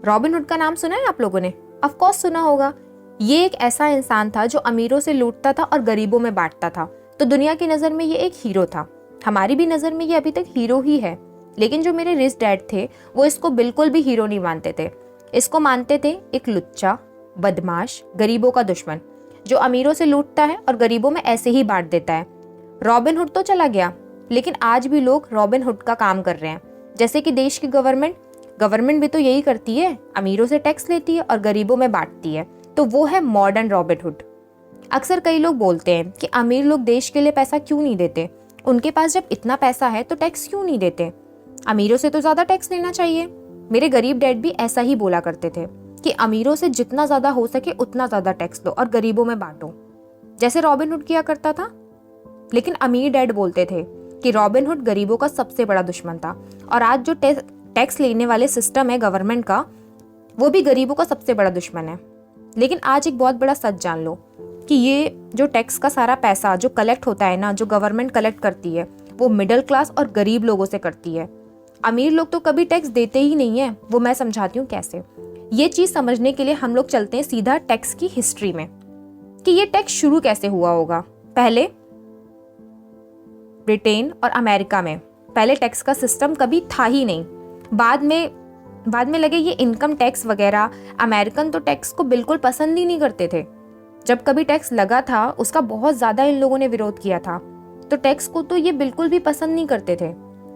Robin Hood का नाम सुना है आप लोगों ने? ऑफ कोर्स सुना होगा। ये एक ऐसा इंसान था जो अमीरों से लूटता था और गरीबों में बांटता था। तो दुनिया की नज़र में ये एक हीरो था, हमारी भी नज़र में ये अभी तक हीरो ही है। लेकिन जो मेरे रिच डैड थे वो इसको बिल्कुल भी हीरो नहीं मानते थे। इसको मानते थे एक लुच्चा, बदमाश, गरीबों का दुश्मन जो अमीरों से लूटता है और गरीबों में ऐसे ही बांट देता है। रॉबिनहुड तो चला गया, लेकिन आज भी लोग रॉबिनहुड का काम कर रहे हैं। जैसे कि देश की गवर्नमेंट भी तो यही करती है, अमीरों से टैक्स लेती है और गरीबों में बांटती है। तो वो है मॉडर्न रॉबिनहुड। अक्सर कई लोग बोलते हैं कि अमीर लोग देश के लिए पैसा क्यों नहीं देते, उनके पास जब इतना पैसा है तो टैक्स क्यों नहीं देते, अमीरों से तो ज्यादा टैक्स लेना चाहिए। मेरे गरीब डैड भी ऐसा ही बोला करते थे कि अमीरों से जितना ज्यादा हो सके उतना ज्यादा टैक्स लो और गरीबों में बांटो, जैसे रॉबिनहुड किया करता था। लेकिन अमीर डैड बोलते थे कि रॉबिनहुड गरीबों का सबसे बड़ा दुश्मन था और आज जो टैक्स लेने वाले सिस्टम है गवर्नमेंट का, वो भी गरीबों का सबसे बड़ा दुश्मन है। लेकिन आज एक बहुत बड़ा सच जान लो कि ये जो टैक्स का सारा पैसा जो कलेक्ट होता है ना, जो गवर्नमेंट कलेक्ट करती है, वो मिडिल क्लास और गरीब लोगों से करती है। अमीर लोग तो कभी टैक्स देते ही नहीं है। वो मैं समझाती हूँ कैसे। ये चीज समझने के लिए हम लोग चलते हैं सीधा टैक्स की हिस्ट्री में कि ये टैक्स शुरू कैसे हुआ होगा। पहले ब्रिटेन और अमेरिका में पहले टैक्स का सिस्टम कभी था ही नहीं। बाद में लगे ये इनकम टैक्स वगैरह। अमेरिकन तो टैक्स को बिल्कुल पसंद ही नहीं करते थे। जब कभी टैक्स लगा था उसका बहुत ज्यादा इन लोगों ने विरोध किया था। तो टैक्स को तो ये बिल्कुल भी पसंद नहीं करते थे।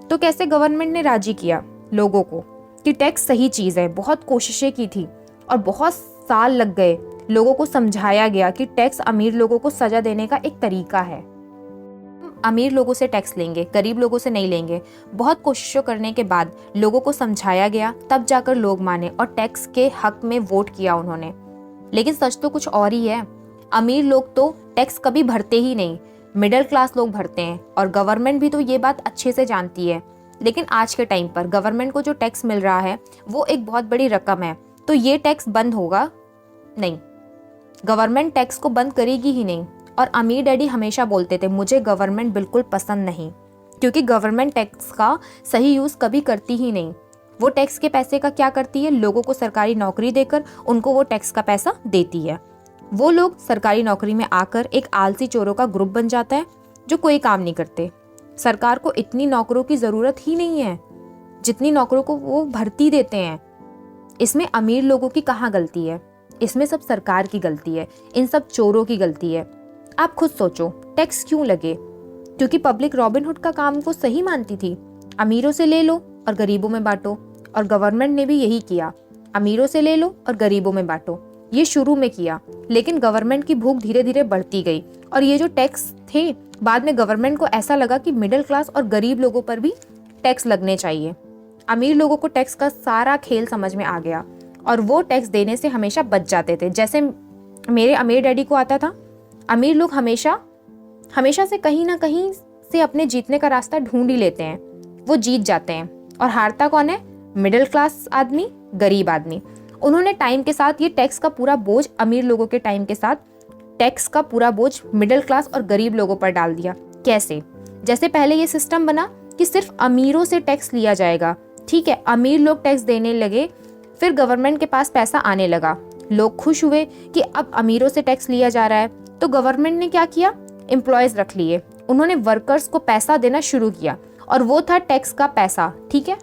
तो कैसे गवर्नमेंट ने राजी किया लोगों को कि टैक्स सही चीज है। बहुत कोशिशें की थी और बहुत साल लग गए। लोगों को समझाया गया कि टैक्स अमीर लोगों को सजा देने का एक तरीका है। अमीर लोगों से टैक्स लेंगे, गरीब लोगों से नहीं लेंगे। बहुत कोशिशों करने के बाद लोगों को समझाया गया, तब जाकर लोग माने और टैक्स के हक में वोट किया उन्होंने। लेकिन सच तो कुछ और ही है। अमीर लोग तो टैक्स कभी भरते ही नहीं, मिडिल क्लास लोग भरते हैं और गवर्नमेंट भी तो ये बात अच्छे से जानती है। लेकिन आज के टाइम पर गवर्नमेंट को जो टैक्स मिल रहा है वो एक बहुत बड़ी रकम है। तो ये टैक्स बंद होगा नहीं, गवर्नमेंट टैक्स को बंद करेगी ही नहीं। और अमीर डैडी हमेशा बोलते थे मुझे गवर्नमेंट बिल्कुल पसंद नहीं, क्योंकि गवर्नमेंट टैक्स का सही यूज कभी करती ही नहीं। वो टैक्स के पैसे का क्या करती है, लोगों को सरकारी नौकरी देकर उनको वो टैक्स का पैसा देती है। वो लोग सरकारी नौकरी में आकर एक आलसी चोरों का ग्रुप बन जाता है जो कोई काम नहीं करते। सरकार को इतनी नौकरों की जरूरत ही नहीं है जितनी नौकरों को वो भर्ती देते हैं। इसमें अमीर लोगों की कहाँ गलती है? इसमें सब सरकार की गलती है, इन सब चोरों की गलती है। आप खुद सोचो टैक्स क्यों लगे? क्योंकि पब्लिक रॉबिनहुड का काम को सही मानती थी। अमीरों से ले लो और गरीबों में बांटो। और गवर्नमेंट ने भी यही किया, अमीरों से ले लो और गरीबों में बांटो। ये शुरू में किया, लेकिन गवर्नमेंट की भूख धीरे धीरे बढ़ती गई और ये जो टैक्स थे बाद में गवर्नमेंट को ऐसा लगा कि मिडिल क्लास और गरीब लोगों पर भी टैक्स लगने चाहिए। अमीर लोगों को टैक्स का सारा खेल समझ में आ गया और वो टैक्स देने से हमेशा बच जाते थे। जैसे मेरे अमीर डैडी को आता था, अमीर लोग हमेशा से कहीं ना कहीं से अपने जीतने का रास्ता ढूंढ ही लेते हैं। वो जीत जाते हैं और हारता कौन है? मिडिल क्लास आदमी, गरीब आदमी। उन्होंने टाइम के साथ ये टैक्स का पूरा बोझ, अमीर लोगों के टाइम के साथ टैक्स का पूरा बोझ मिडिल क्लास और गरीब लोगों पर डाल दिया। कैसे? जैसे पहले ये सिस्टम बना कि सिर्फ अमीरों से टैक्स लिया जाएगा। ठीक है, अमीर लोग टैक्स देने लगे, फिर गवर्नमेंट के पास पैसा आने लगा। लोग खुश हुए कि अब अमीरों से टैक्स लिया जा रहा है। तो गवर्नमेंट ने क्या किया? एम्प्लॉयज रख लिए। उन्होंने वर्कर्स को पैसा देना शुरू किया और वो था टैक्स का पैसा। ठीक है,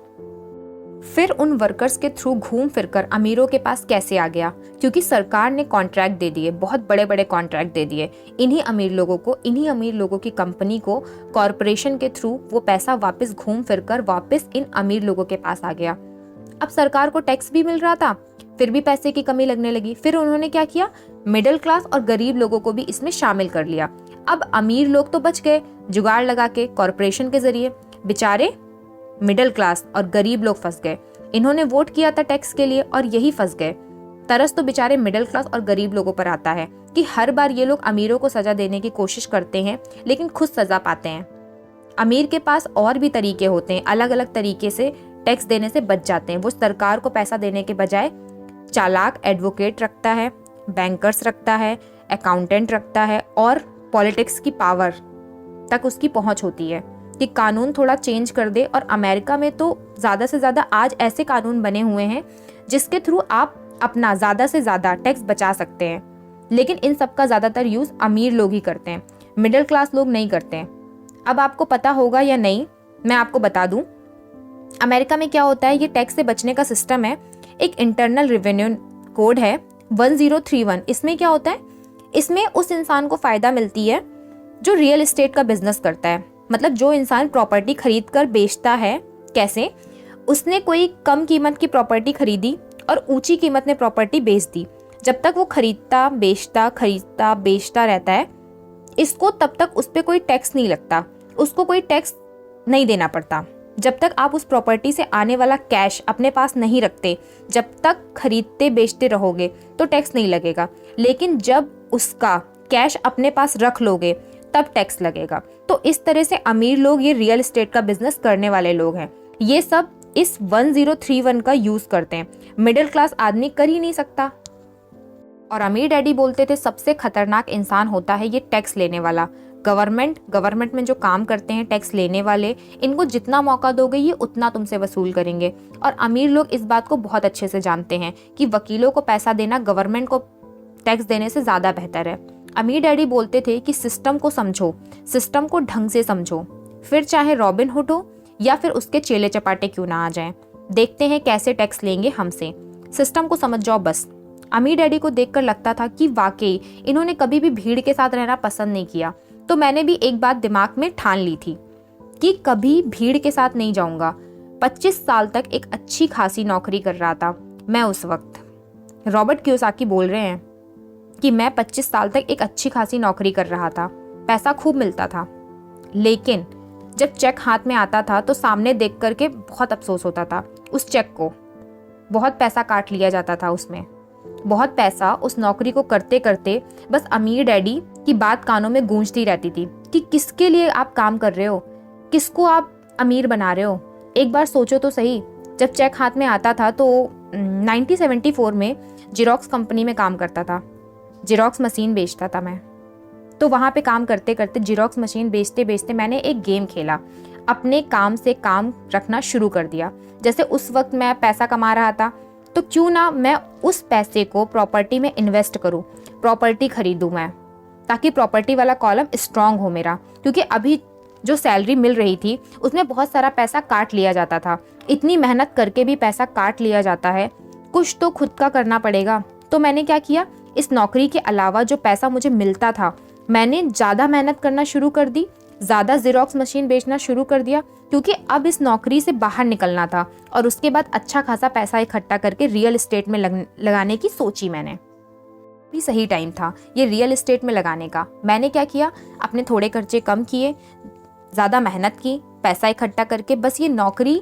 फिर उन वर्कर्स के थ्रू घूम फिरकर अमीरों के पास कैसे आ गया? क्योंकि सरकार ने कॉन्ट्रैक्ट दे दिए, बहुत बड़े बड़े कॉन्ट्रैक्ट दे दिए इन्हीं अमीर लोगों की कंपनी को। कॉरपोरेशन के थ्रू वो पैसा वापस घूम फिरकर वापस इन अमीर लोगों के पास आ गया। अब सरकार को टैक्स भी मिल रहा था, फिर भी पैसे की कमी लगने लगी। फिर उन्होंने क्या किया? मिडिल क्लास और गरीब लोगों को भी इसमें शामिल कर लिया। अब अमीर लोग तो बच गए जुगाड़ लगा के कॉरपोरेशन के जरिए, बेचारे मिडिल क्लास और गरीब लोग फंस गए। इन्होंने वोट किया था टैक्स के लिए और यही फंस गए। तरस तो बेचारे मिडिल क्लास और गरीब लोगों पर आता है कि हर बार ये लोग अमीरों को सजा देने की कोशिश करते हैं लेकिन खुद सजा पाते हैं। अमीर के पास और भी तरीके होते हैं, अलग अलग तरीके से टैक्स देने से बच जाते हैं। वो सरकार को पैसा देने के बजाय चालाक एडवोकेट रखता है, बैंकर्स रखता है, अकाउंटेंट रखता है और पॉलिटिक्स की पावर तक उसकी पहुंच होती है कि कानून थोड़ा चेंज कर दे। और अमेरिका में तो ज़्यादा से ज़्यादा आज ऐसे कानून बने हुए हैं जिसके थ्रू आप अपना ज़्यादा से ज़्यादा टैक्स बचा सकते हैं। लेकिन इन सब का ज़्यादातर यूज़ अमीर लोग ही करते हैं, मिडिल क्लास लोग नहीं करते हैं। अब आपको पता होगा या नहीं, मैं आपको बता दूं, अमेरिका में क्या होता है, ये टैक्स से बचने का सिस्टम है। एक इंटरनल रेवेन्यू कोड है 1031। इसमें क्या होता है, इसमें उस इंसान को फ़ायदा मिलती है जो रियल एस्टेट का बिजनेस करता है। मतलब जो इंसान प्रॉपर्टी खरीद कर बेचता है, कैसे, उसने कोई कम कीमत की प्रॉपर्टी खरीदी और ऊंची कीमत में प्रॉपर्टी बेच दी। जब तक वो खरीदता बेचता रहता है, इसको तब तक उस पर कोई टैक्स नहीं लगता, उसको कोई टैक्स नहीं देना पड़ता। जब तक आप उस प्रॉपर्टी से आने वाला कैश अपने पास नहीं रखते, जब तक खरीदते बेचते रहोगे तो टैक्स नहीं लगेगा। लेकिन जब उसका कैश अपने पास रख लोगे तब टैक्स लगेगा। तो इस तरह से अमीर लोग, ये रियल एस्टेट का बिजनेस करने वाले लोग हैं, ये सब इस 1031 का यूज करते हैं। मिडिल क्लास आदमी कर ही नहीं सकता। और अमीर डैडी बोलते थे सबसे खतरनाक इंसान होता है ये टैक्स लेने वाला। गवर्नमेंट में जो काम करते हैं टैक्स लेने वाले, इनको जितना मौका दोगे ये उतना तुमसे वसूल करेंगे। और अमीर लोग इस बात को बहुत अच्छे से जानते हैं कि वकीलों को पैसा देना गवर्नमेंट को टैक्स देने से ज़्यादा बेहतर है। अमीर डैडी बोलते थे कि सिस्टम को समझो, सिस्टम को ढंग से समझो, फिर चाहे रॉबिन हुड हो या फिर उसके चेले चपाटे क्यों ना आ जाएं, देखते हैं कैसे टैक्स लेंगे हमसे, सिस्टम को समझ जाओ बस। अमीर डैडी को देखकर लगता था कि वाकई इन्होंने कभी भी भीड़ के साथ रहना पसंद नहीं किया। तो मैंने भी एक बात दिमाग में ठान ली थी कि कभी भीड़ के साथ नहीं जाऊंगा। 25 साल तक एक अच्छी खासी नौकरी कर रहा था मैं उस वक्त। रॉबर्ट कियोसाकी बोल रहे हैं कि मैं 25 साल तक एक अच्छी खासी नौकरी कर रहा था, पैसा खूब मिलता था, लेकिन जब चेक हाथ में आता था तो सामने देख करके बहुत अफसोस होता था उस चेक को। बहुत पैसा काट लिया जाता था उसमें, बहुत पैसा उस नौकरी को करते करते बस अमीर डैडी की बात कानों में गूंजती रहती थी कि किसके लिए आप काम कर रहे हो, किसको आप अमीर बना रहे हो। एक बार सोचो तो सही, जब चेक हाथ में आता था तो 1974 में जेरोक्स कंपनी में काम करता था, जेरोक्स मशीन बेचता था मैं। तो वहाँ पे काम करते करते, जेरोक्स मशीन बेचते बेचते मैंने एक गेम खेला, अपने काम से काम रखना शुरू कर दिया। जैसे उस वक्त मैं पैसा कमा रहा था तो क्यों ना मैं उस पैसे को प्रॉपर्टी में इन्वेस्ट करूं, प्रॉपर्टी खरीदूं मैं, ताकि प्रॉपर्टी वाला कॉलम स्ट्रांग हो मेरा। क्योंकि अभी जो सैलरी मिल रही थी उसमें बहुत सारा पैसा काट लिया जाता था। इतनी मेहनत करके भी पैसा काट लिया जाता है, कुछ तो खुद का करना पड़ेगा। तो मैंने क्या किया, इस नौकरी के अलावा जो पैसा मुझे मिलता था मैंने ज़्यादा मेहनत करना शुरू कर दी, ज़्यादा जेरोक्स मशीन बेचना शुरू कर दिया, क्योंकि अब इस नौकरी से बाहर निकलना था। और उसके बाद अच्छा खासा पैसा इकट्ठा करके रियल एस्टेट में लगाने की सोची मैंने। भी सही टाइम था ये रियल एस्टेट में लगाने का। मैंने क्या किया, अपने थोड़े खर्चे कम किए, ज़्यादा मेहनत की, पैसा इकट्ठा करके बस ये नौकरी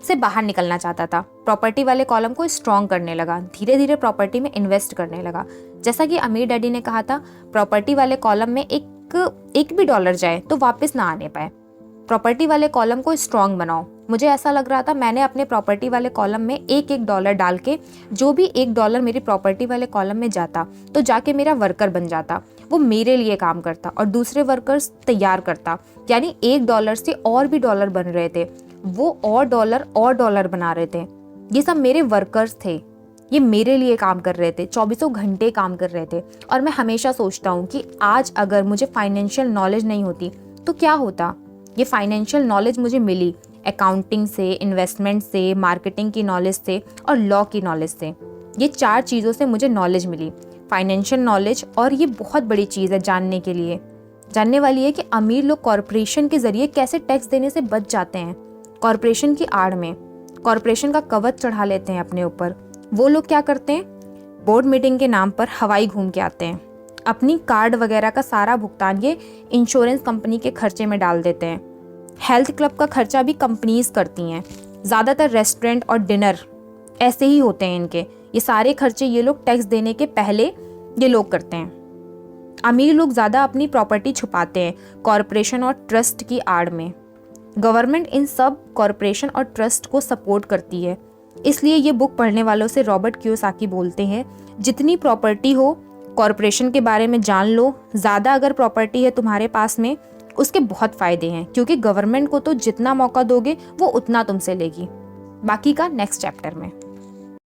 से बाहर निकलना चाहता था। प्रॉपर्टी वाले कॉलम को स्ट्रॉन्ग करने लगा, धीरे धीरे प्रॉपर्टी में इन्वेस्ट करने लगा। जैसा कि अमीर डैडी ने कहा था, प्रॉपर्टी वाले कॉलम में एक भी डॉलर जाए तो वापस ना आने पाए। प्रॉपर्टी वाले कॉलम को स्ट्रॉन्ग बनाओ। मुझे ऐसा लग रहा था मैंने अपने प्रॉपर्टी वाले कॉलम में एक डॉलर डाल के, जो भी $1 मेरी प्रॉपर्टी वाले कॉलम में जाता तो जाके मेरा वर्कर बन जाता, वो मेरे लिए काम करता और दूसरे वर्कर्स तैयार करता। यानी $1 से और भी डॉलर बन रहे थे, वो और डॉलर बना रहे थे। ये सब मेरे वर्कर्स थे, ये मेरे लिए काम कर रहे थे, 24 घंटे काम कर रहे थे। और मैं हमेशा सोचता हूँ कि आज अगर मुझे फाइनेंशियल नॉलेज नहीं होती तो क्या होता। ये फाइनेंशियल नॉलेज मुझे मिली अकाउंटिंग से, इन्वेस्टमेंट से, मार्केटिंग की नॉलेज से और लॉ की नॉलेज से। ये 4 चीज़ों से मुझे नॉलेज मिली, फाइनेंशियल नॉलेज। और ये बहुत बड़ी चीज़ है जानने वाली है कि अमीर लोग कॉरपोरेशन के ज़रिए कैसे टैक्स देने से बच जाते हैं। कॉरपोरेशन की आड़ में कॉरपोरेशन का कवच चढ़ा लेते हैं अपने ऊपर। वो लोग क्या करते हैं, बोर्ड मीटिंग के नाम पर हवाई घूम के आते हैं, अपनी कार्ड वगैरह का सारा भुगतान ये इंश्योरेंस कंपनी के खर्चे में डाल देते हैं। हेल्थ क्लब का खर्चा भी कंपनीज करती हैं। ज़्यादातर रेस्टोरेंट और डिनर ऐसे ही होते हैं इनके। ये सारे खर्चे ये लोग टैक्स देने के पहले ये लोग करते हैं। अमीर लोग ज़्यादा अपनी प्रॉपर्टी छुपाते हैं कॉरपोरेशन और ट्रस्ट की आड़ में। गवर्नमेंट इन सब कॉरपोरेशन और ट्रस्ट को सपोर्ट करती है। इसलिए ये बुक पढ़ने वालों से रॉबर्ट कियोसाकी बोलते हैं, जितनी प्रॉपर्टी हो कॉरपोरेशन के बारे में जान लो। ज़्यादा अगर प्रॉपर्टी है तुम्हारे पास में, उसके बहुत फ़ायदे हैं, क्योंकि गवर्नमेंट को तो जितना मौका दोगे वो उतना तुमसे लेगी। बाकी का नेक्स्ट चैप्टर में।